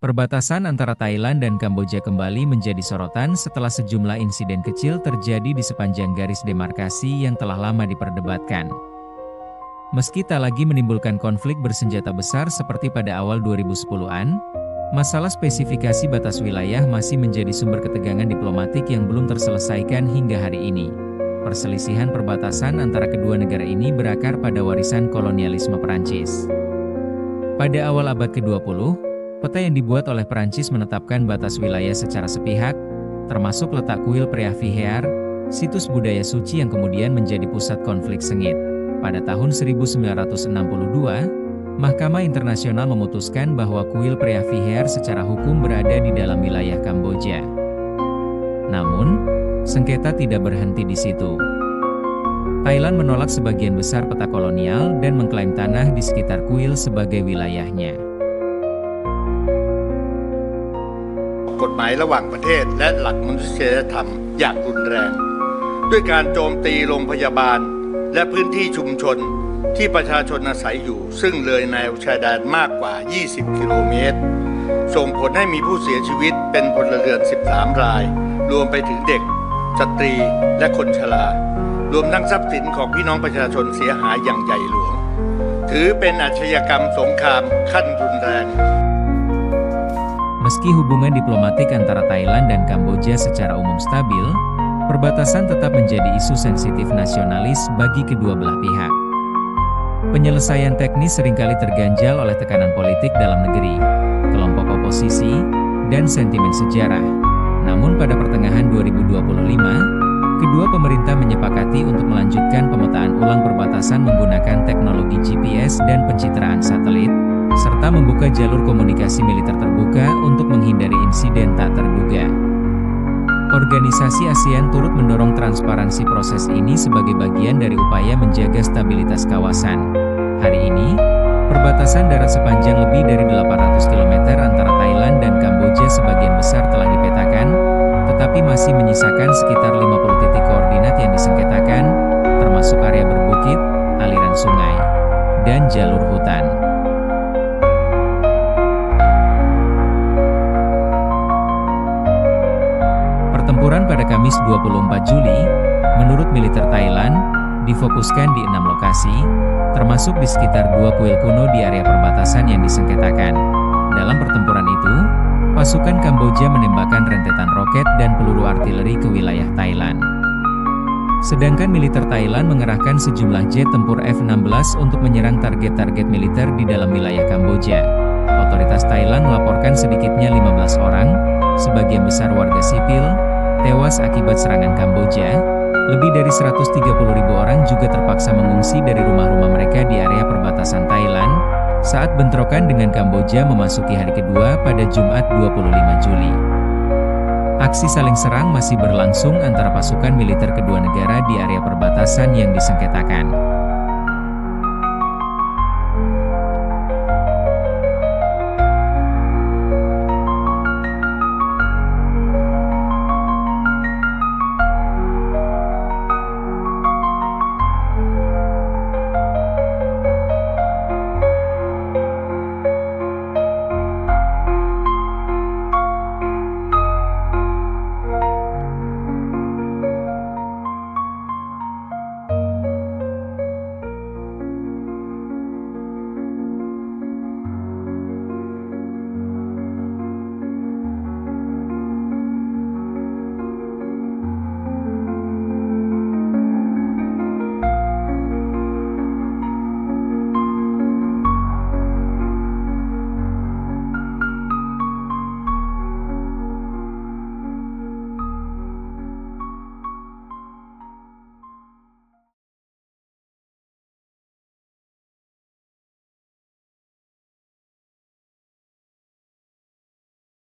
Perbatasan antara Thailand dan Kamboja kembali menjadi sorotan setelah sejumlah insiden kecil terjadi di sepanjang garis demarkasi yang telah lama diperdebatkan. Meski tak lagi menimbulkan konflik bersenjata besar seperti pada awal 2010-an, masalah spesifikasi batas wilayah masih menjadi sumber ketegangan diplomatik yang belum terselesaikan hingga hari ini. Perselisihan perbatasan antara kedua negara ini berakar pada warisan kolonialisme Perancis. Pada awal abad ke-20, peta yang dibuat oleh Perancis menetapkan batas wilayah secara sepihak, termasuk letak kuil Preah Vihear, situs budaya suci yang kemudian menjadi pusat konflik sengit. Pada tahun 1962, Mahkamah Internasional memutuskan bahwa kuil Preah Vihear secara hukum berada di dalam wilayah Kamboja. Namun, sengketa tidak berhenti di situ. Thailand menolak sebagian besar peta kolonial dan mengklaim tanah di sekitar kuil sebagai wilayahnya. กฎหมายระหว่างประเทศและหลักมนุษยธรรมอย่างรุนแรงด้วยการโจมตีโรงพยาบาลและพื้นที่ชุมชนที่ประชาชนอาศัยอยู่ซึ่งเลยแนวชายแดนมากกว่า 20 กิโลเมตรส่งผลให้มีผู้เสียชีวิตเป็นพลเรือน 13 รายรวมไปถึงเด็กสตรีและคนชรารวมทั้งทรัพย์สินของพี่น้องประชาชนเสียหายอย่างใหญ่หลวงถือเป็นอาชญากรรมสงครามขั้นรุนแรง Meski hubungan diplomatik antara Thailand dan Kamboja secara umum stabil, perbatasan tetap menjadi isu sensitif nasionalis bagi kedua belah pihak. Penyelesaian teknis seringkali terganjal oleh tekanan politik dalam negeri, kelompok oposisi, dan sentimen sejarah. Namun pada pertengahan 2025, kedua pemerintah menyepakati untuk melanjutkan pemetaan ulang perbatasan menggunakan teknologi GPS dan pencitraan satelit, serta membuka jalur komunikasi militer terbuka untuk menghindari insiden tak terduga. Organisasi ASEAN turut mendorong transparansi proses ini sebagai bagian dari upaya menjaga stabilitas kawasan. Hari ini, perbatasan darat sepanjang lebih dari 800 km antara Thailand dan Kamboja sebagian besar telah dipetakan, tetapi masih menyisakan sekitar 50 titik koordinat yang disengketakan, termasuk area berbukit, aliran sungai, dan jalur hutan. Pertempuran pada Kamis 24 Juli, menurut militer Thailand, difokuskan di 6 lokasi, termasuk di sekitar 2 kuil kuno di area perbatasan yang disengketakan. Dalam pertempuran itu, pasukan Kamboja menembakkan rentetan roket dan peluru artileri ke wilayah Thailand. Sedangkan militer Thailand mengerahkan sejumlah jet tempur F-16 untuk menyerang target-target militer di dalam wilayah Kamboja. Otoritas Thailand melaporkan sedikitnya 15 orang, sebagian besar warga sipil, tewas akibat serangan Kamboja. Lebih dari 130.000 orang juga terpaksa mengungsi dari rumah-rumah mereka di area perbatasan Thailand, saat bentrokan dengan Kamboja memasuki hari kedua pada Jumat 25 Juli. Aksi saling serang masih berlangsung antara pasukan militer kedua negara di area perbatasan yang disengketakan.